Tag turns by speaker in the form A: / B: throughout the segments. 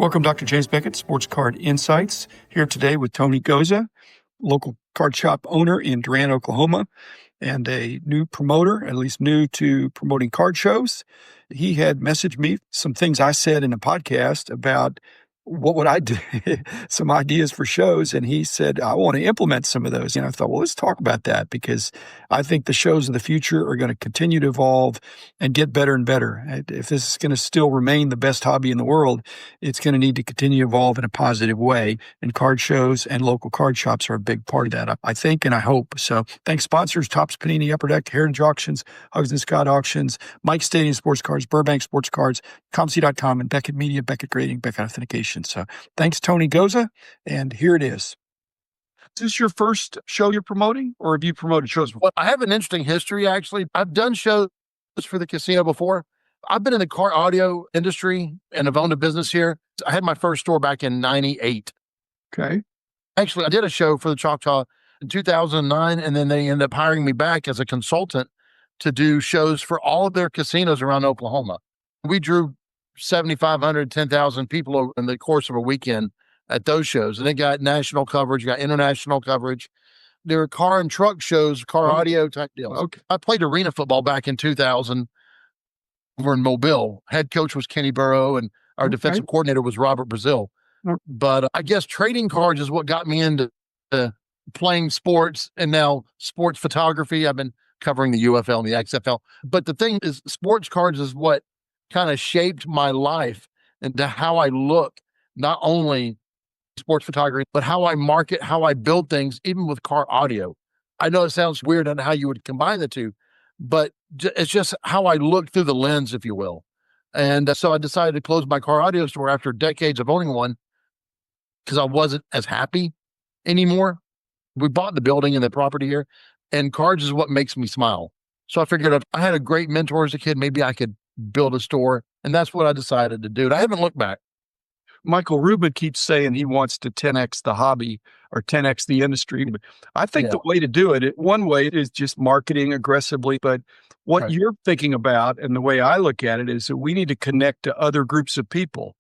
A: Welcome, Dr. James Beckett, Sports Card Insights, here today with Tony Goza, local card shop owner in Durant, Oklahoma, and a new promoter, at least new to promoting card shows. He had messaged me some things I said in a podcast about what would I do, some ideas for shows, and he said, I want to implement some of those. And I thought, well, let's talk about that, because I think the shows of the future are going to continue to evolve and get better and better. If this is going to still remain the best hobby in the world, it's going to need to continue to evolve in a positive way. And card shows and local card shops are a big part of that, I think, and I hope. So thanks, sponsors: Topps, Panini, Upper Deck, Heritage Auctions, Hugs and Scott Auctions, Mike Stadium Sports Cards, Burbank Sports Cards, ComC.com, and Beckett Media, Beckett Grading, Beckett Authentication. So thanks, Tony Goza, and here it is. Is this your first show you're promoting, or have you promoted shows before?
B: Well, I have an interesting history, actually. I've done shows for the casino before. I've been in the car audio industry and I've owned a business here. I had my first store back in 98.
A: Okay.
B: Actually, I did a show for the Choctaw in 2009, and then they ended up hiring me back as a consultant to do shows for all of their casinos around Oklahoma. We drew 7,500, 10,000 people in the course of a weekend at those shows. And they got national coverage, got international coverage. There were car and truck shows, car audio type deals.
A: Okay.
B: I played arena football back in 2000 over in Mobile. Head coach was Kenny Burrow, and our defensive coordinator was Robert Brazil. But I guess trading cards is what got me into playing sports, and now sports photography. I've been covering the UFL and the XFL. But the thing is, sports cards is what kind of shaped my life into how I look, not only sports photography, but how I market, how I build things, even with car audio. I know it sounds weird on how you would combine the two, but it's just how I look through the lens, if you will. And so I decided to close my car audio store after decades of owning one, because I wasn't as happy anymore. We bought the building and the property here, and cards is what makes me smile. So I figured if I had a great mentor as a kid, maybe I could build a store. And that's what I decided to do. And I haven't looked back.
A: Michael Rubin keeps saying he wants to 10x the hobby or 10x the industry. But I think the way to do it, one way is just marketing aggressively. But what you're thinking about, and the way I look at it, is that we need to connect to other groups of people.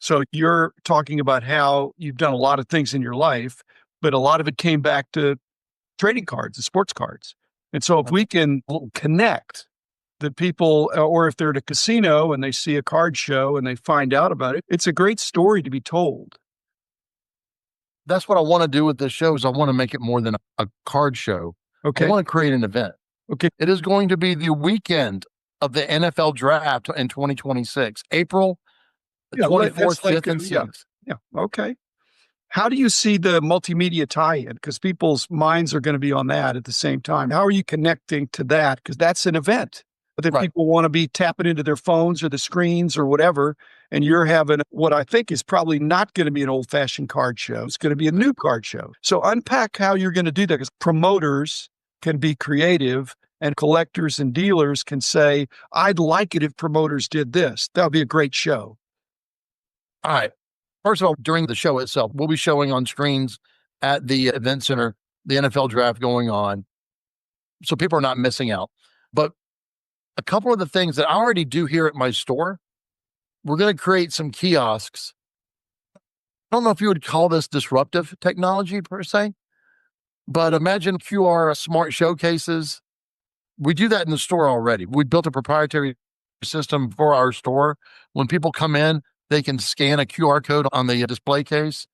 A: So you're talking about how you've done a lot of things in your life, but a lot of it came back to trading cards and sports cards. And so if we can connect the people, or if they're at a casino and they see a card show and they find out about it, it's a great story to be told.
B: That's what I want to do with this show, is I want to make it more than a card show.
A: Okay.
B: I want to create an event.
A: Okay.
B: It is going to be the weekend of the NFL draft in 2026, April 24th, 5th, and 6th.
A: Yeah. Okay. How do you see the multimedia tie-in? Because people's minds are going to be on that at the same time. How are you connecting to that? Because that's an event. But then people want to be tapping into their phones or the screens or whatever, and you're having what I think is probably not going to be an old-fashioned card show. It's going to be a new card show. So unpack how you're going to do that, because promoters can be creative and collectors and dealers can say, I'd like it if promoters did this. That would be a great show.
B: All right. First of all, during the show itself, we'll be showing on screens at the event center, the NFL draft going on, so people are not missing out. But a couple of the things that I already do here at my store, we're going to create some kiosks. I don't know if you would call this disruptive technology per se, but imagine QR smart showcases. We do that in the store already. We built a proprietary system for our store. When people come in, they can scan a QR code on the display case,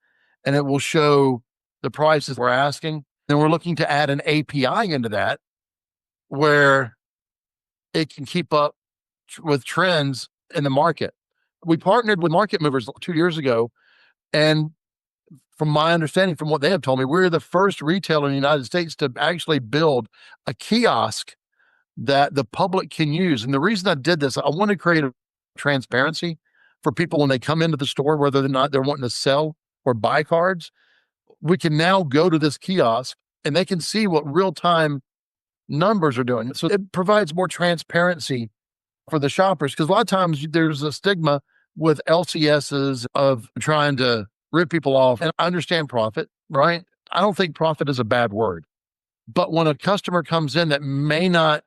B: and it will show the prices we're asking. Then we're looking to add an API into that, where it can keep up with trends in the market. We partnered with Market Movers 2 years ago, and from my understanding, from what they have told me, we're the first retailer in the United States to actually build a kiosk that the public can use. And the reason I did this, I want to create a transparency for people when they come into the store, whether or not they're wanting to sell or buy cards. We can now go to this kiosk and they can see what real-time numbers are doing. So it provides more transparency for the shoppers, because a lot of times there's a stigma with LCSs of trying to rip people off. And I understand profit, right? I don't think profit is a bad word. But when a customer comes in that may not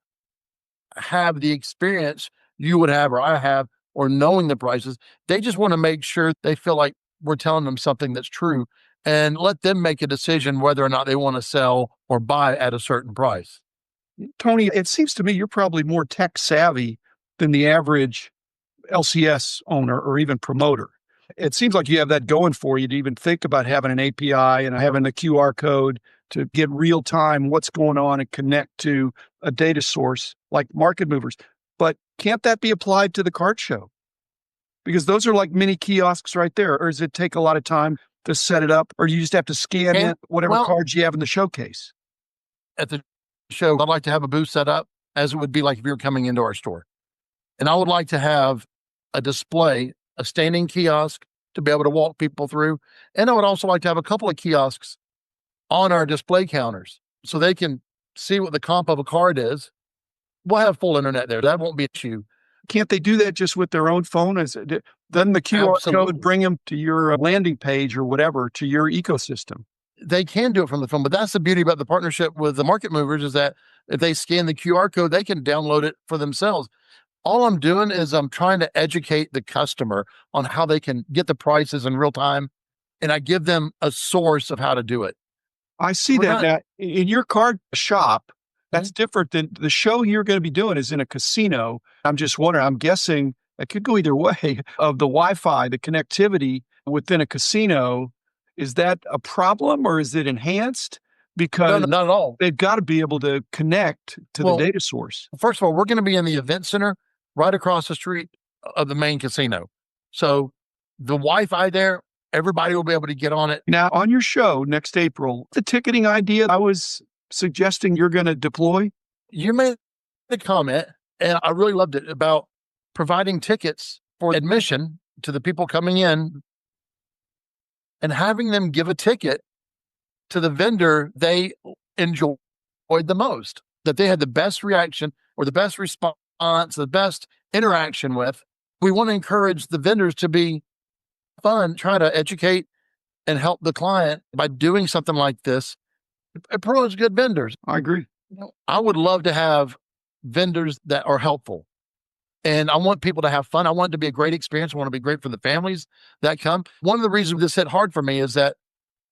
B: have the experience you would have or I have or knowing the prices. They just want to make sure they feel like we're telling them something that's true and let them make a decision whether or not they want to sell or buy at a certain price.
A: Tony, it seems to me you're probably more tech savvy than the average LCS owner or even promoter. It seems like you have that going for you to even think about having an API and having the QR code to get real time what's going on and connect to a data source like market movers. But can't that be applied to the card show? Because those are like mini kiosks right there. Or does it take a lot of time to set it up? Or you just have to scan in whatever cards you have in the showcase?
B: At the show, I'd like to have a booth set up as it would be like if you were coming into our store. And I would like to have a display, a standing kiosk to be able to walk people through. And I would also like to have a couple of kiosks on our display counters so they can see what the comp of a card is. We'll have full internet there. That won't be an issue.
A: Can't they do that just with their own phone? Doesn't the QR code bring them to your landing page or whatever, to your ecosystem?
B: They can do it from the phone, but that's the beauty about the partnership with the market movers is that if they scan the QR code, they can download it for themselves. All I'm doing is I'm trying to educate the customer on how they can get the prices in real time, and I give them a source of how to do it.
A: I see that now in your card shop. That's different than the show you're going to be doing is in a casino. I'm just wondering, I'm guessing it could go either way of the Wi-Fi, the connectivity within a casino. Is that a problem or is it enhanced? Because
B: no, not at all.
A: They've got to be able to connect to the data source.
B: First of all, we're going to be in the event center right across the street of the main casino. So the Wi-Fi there, everybody will be able to get on it.
A: Now, on your show next April, the ticketing idea I was suggesting you're going to deploy?
B: You made the comment, and I really loved it, about providing tickets for admission to the people coming in and having them give a ticket to the vendor they enjoyed the most, that they had the best reaction or the best response, the best interaction with. We want to encourage the vendors to be fun, try to educate and help the client by doing something like this. It promotes good vendors.
A: I agree.
B: I would love to have vendors that are helpful. And I want people to have fun. I want it to be a great experience. I want it to be great for the families that come. One of the reasons this hit hard for me is that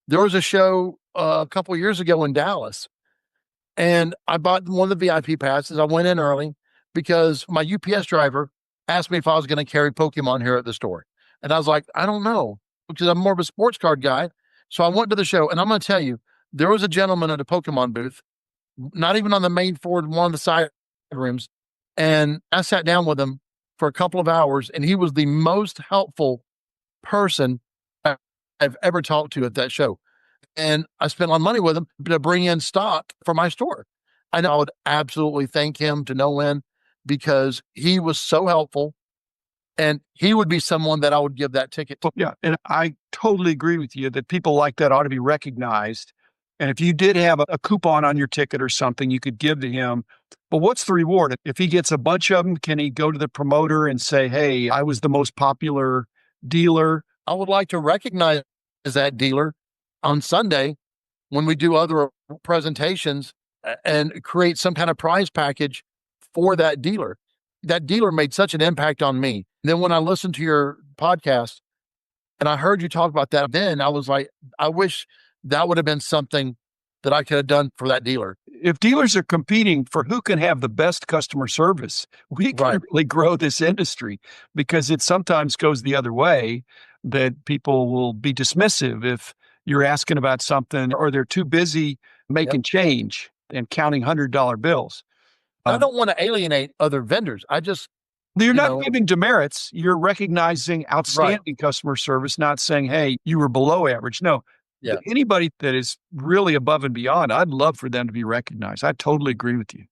B: there was a show a couple of years ago in Dallas, and I bought one of the VIP passes. I went in early because my UPS driver asked me if I was going to carry Pokemon here at the store. And I was like, I don't know, because I'm more of a sports card guy. So I went to the show, and I'm going to tell you, there was a gentleman at a Pokemon booth, not even on the main floor, one of the side rooms. And I sat down with him for a couple of hours, and he was the most helpful person I've ever talked to at that show. And I spent a lot of money with him to bring in stock for my store. I know I would absolutely thank him to no end because he was so helpful. And he would be someone that I would give that ticket to.
A: Yeah. And I totally agree with you that people like that ought to be recognized. And if you did have a coupon on your ticket or something, you could give to him. But what's the reward? If he gets a bunch of them, can he go to the promoter and say, hey, I was the most popular dealer?
B: I would like to recognize that dealer on Sunday when we do other presentations and create some kind of prize package for that dealer. That dealer made such an impact on me. And then when I listened to your podcast and I heard you talk about that, then I was like, I wish that would have been something that I could have done for that dealer.
A: If dealers are competing for who can have the best customer service, we can really grow this industry, because it sometimes goes the other way, that people will be dismissive if you're asking about something or they're too busy making change and counting $100 bills.
B: I don't want to alienate other vendors.
A: You're not giving demerits. You're recognizing outstanding customer service, not saying, hey, you were below average. No. Yeah. Anybody that is really above and beyond, I'd love for them to be recognized. I totally agree with you.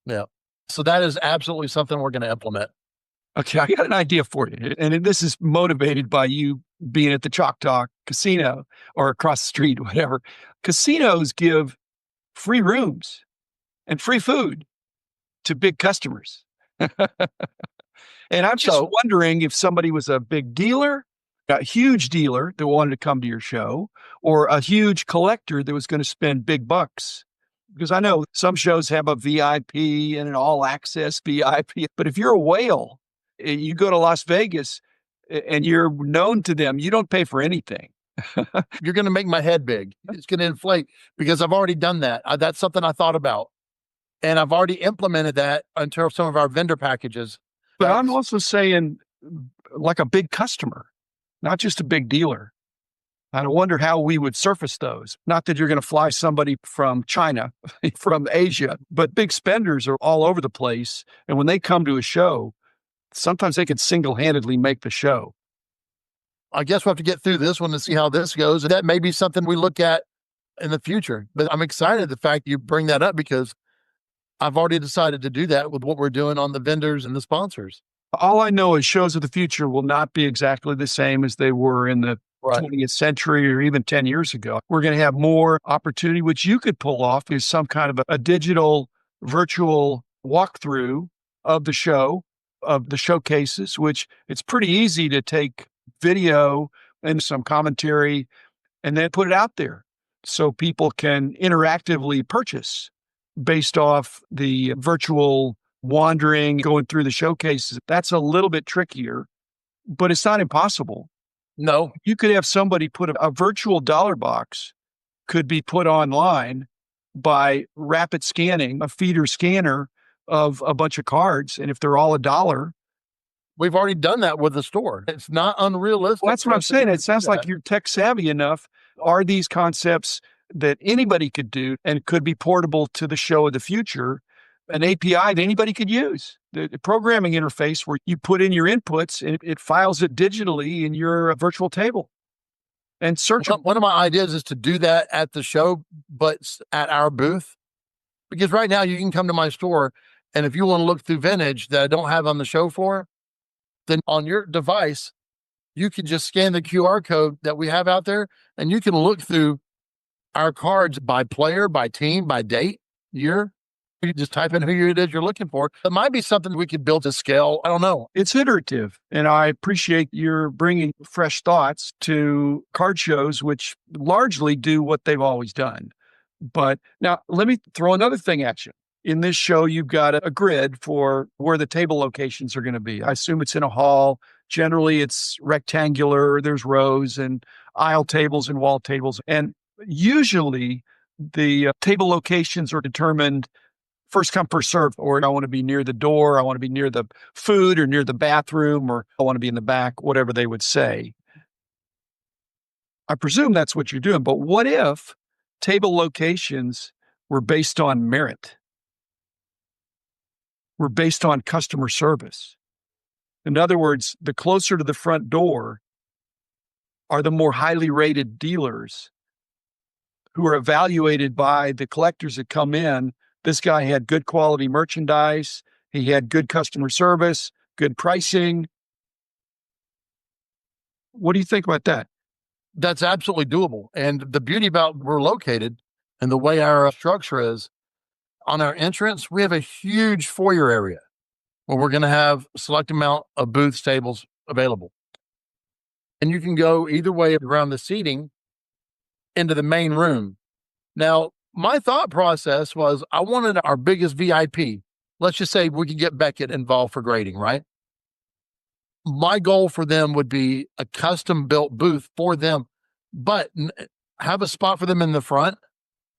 B: Yeah. So that is absolutely something we're going to implement.
A: Okay. I got an idea for you. And this is motivated by you being at the Choctaw Casino or across the street, whatever. Casinos give free rooms and free food to big customers. And I'm just wondering if somebody was a big dealer, a huge dealer that wanted to come to your show, or a huge collector that was going to spend big bucks. Because I know some shows have a VIP and an all access VIP, but if you're a whale You go to Las Vegas and you're known to them. You don't pay for anything.
B: You're going to make my head big. It's going to inflate because I've already done that. That's something I thought about. And I've already implemented that into some of our vendor packages.
A: But I'm also saying like a big customer, not just a big dealer. I wonder how we would surface those. Not that you're going to fly somebody from China, from Asia, but big spenders are all over the place. And when they come to a show, sometimes they could single-handedly make the show.
B: I guess we'll have to get through this one to see how this goes. And that may be something we look at in the future. But I'm excited the fact you bring that up because I've already decided to do that with what we're doing on the vendors and the sponsors.
A: All I know is shows of the future will not be exactly the same as they were in the 20th century or even 10 years ago. We're going to have more opportunity, which you could pull off is some kind of a digital virtual walkthrough of the show, of the showcases, which it's pretty easy to take video and some commentary and then put it out there so people can interactively purchase based off the virtual wandering, going through the showcases. That's a little bit trickier, but it's not impossible.
B: No.
A: You could have somebody put a virtual dollar box could be put online by rapid scanning, a feeder scanner of a bunch of cards. And if they're all $1,
B: we've already done that with the store. It's not unrealistic.
A: Well, that's what I'm saying. It sounds like you're tech savvy enough. Are these concepts that anybody could do and could be portable to the show of the future? An API that anybody could use, the programming interface where you put in your inputs and it files it digitally in your virtual table and search.
B: One of my ideas is to do that at the show, but at our booth, because right now you can come to my store and if you want to look through vintage that I don't have on the show floor, then on your device, you can just scan the QR code that we have out there and you can look through our cards by player, by team, by date, year. You just type in who it is you're looking for. It might be something we could build to scale. I don't know.
A: It's iterative. And I appreciate your bringing fresh thoughts to card shows, which largely do what they've always done. But now let me throw another thing at you. In this show, you've got a grid for where the table locations are going to be. I assume it's in a hall. Generally, it's rectangular. There's rows and aisle tables and wall tables. And usually the table locations are determined first come, first serve, or I want to be near the door, I want to be near the food or near the bathroom, or I want to be in the back, whatever they would say. I presume that's what you're doing, but what if table locations were based on merit? Were based on customer service? In other words, the closer to the front door are the more highly rated dealers who are evaluated by the collectors that come in. This guy had good quality merchandise. He had good customer service, good pricing. What do you think about that?
B: That's absolutely doable. And the beauty about where we're located and the way our structure is, on our entrance, we have a huge foyer area where we're going to have a select amount of booths, tables available. And you can go either way around the seating into the main room. Now, my thought process was I wanted our biggest VIP. Let's just say we could get Beckett involved for grading, right? My goal for them would be a custom built booth for them, but have a spot for them in the front,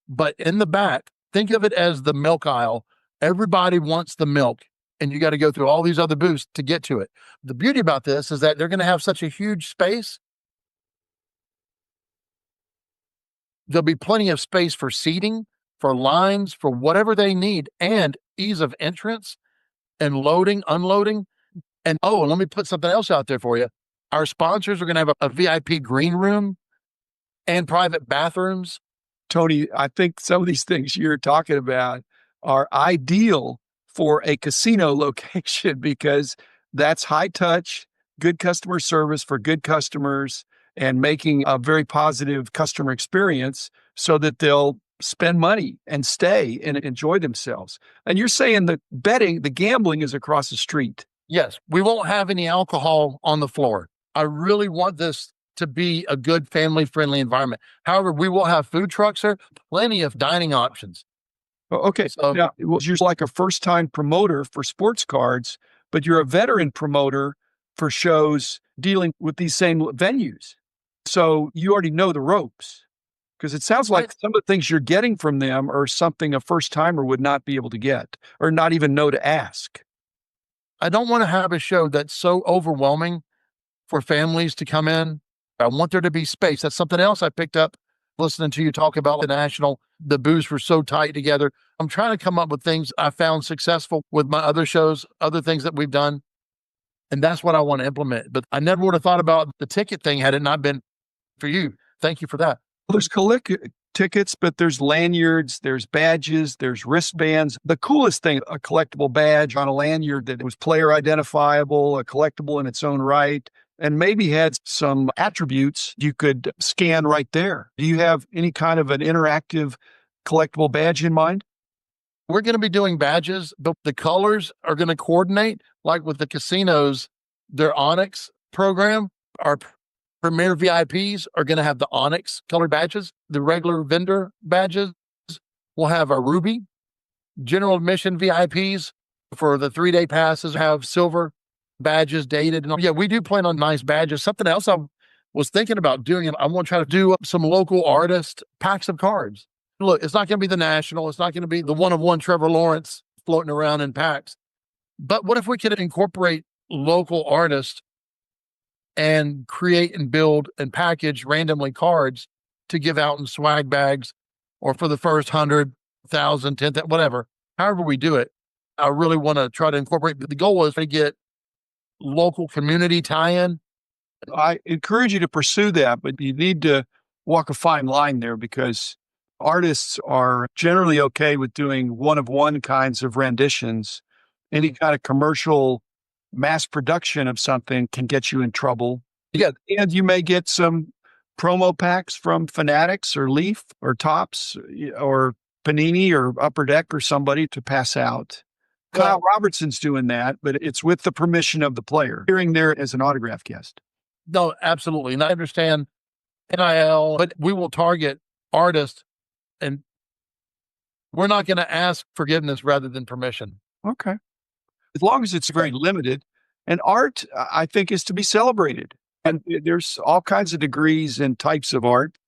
B: but in the back, think of it as the milk aisle. Everybody wants the milk and you got to go through all these other booths to get to it. The beauty about this is that they're going to have such a huge space. There'll be plenty of space for seating, for lines, for whatever they need, and ease of entrance and loading, unloading. And let me put something else out there for you. Our sponsors are going to have a VIP green room and private bathrooms.
A: Tony, I think some of these things you're talking about are ideal for a casino location because that's high touch, good customer service for good customers, and making a very positive customer experience so that they'll spend money and stay and enjoy themselves. And you're saying the betting, the gambling is across the street.
B: Yes, we won't have any alcohol on the floor. I really want this to be a good family-friendly environment. However, we will have food trucks there, plenty of dining options.
A: Okay, so now you're like a first-time promoter for sports cards. but you're a veteran promoter for shows dealing with these same venues. So you already know the ropes, because it sounds like some of the things you're getting from them are something a first timer would not be able to get or not even know to ask.
B: I don't want to have a show that's so overwhelming for families to come in. I want there to be space. That's something else I picked up listening to you talk about the national. The booths were so tight together. I'm trying to come up with things I found successful with my other shows, other things that we've done. And that's what I want to implement. But I never would have thought about the ticket thing had it not been for you. Thank you for that.
A: Well, there's tickets, but there's lanyards, there's badges, there's wristbands. The coolest thing, a collectible badge on a lanyard that was player identifiable, a collectible in its own right, and maybe had some attributes you could scan right there. Do you have any kind of an interactive collectible badge in mind?
B: We're going to be doing badges, but the colors are going to coordinate, like with the casinos, their Onyx program. Our premier VIPs are going to have the Onyx colored badges. The regular vendor badges will have a ruby. General admission VIPs for the 3-day passes have silver badges dated. And yeah, we do plan on nice badges. Something else I was thinking about doing, and I want to try to do some local artist packs of cards. Look, it's not going to be the national. It's not going to be the one-of-one Trevor Lawrence floating around in packs. But what if we could incorporate local artists and create and build and package randomly cards to give out in swag bags or for the first 100,000, 10,000, whatever, however we do it. I really want to try to incorporate. The goal is to get local community tie-in.
A: I encourage you to pursue that, but you need to walk a fine line there, because artists are generally okay with doing one-of-one kinds of renditions. Any kind of commercial mass production of something can get you in trouble. Yeah, and you may get some promo packs from Fanatics or Leaf or Topps or Panini or Upper Deck or somebody to pass out. Kyle Robertson's doing that, but it's with the permission of the player, appearing there as an autograph guest.
B: No, absolutely. And I understand NIL, but we will target artists, and we're not going to ask forgiveness rather than permission.
A: Okay. As long as it's very limited. And art, I think, is to be celebrated. And there's all kinds of degrees and types of art.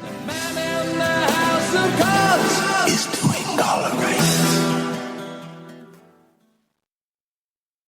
C: The man in the house of cards is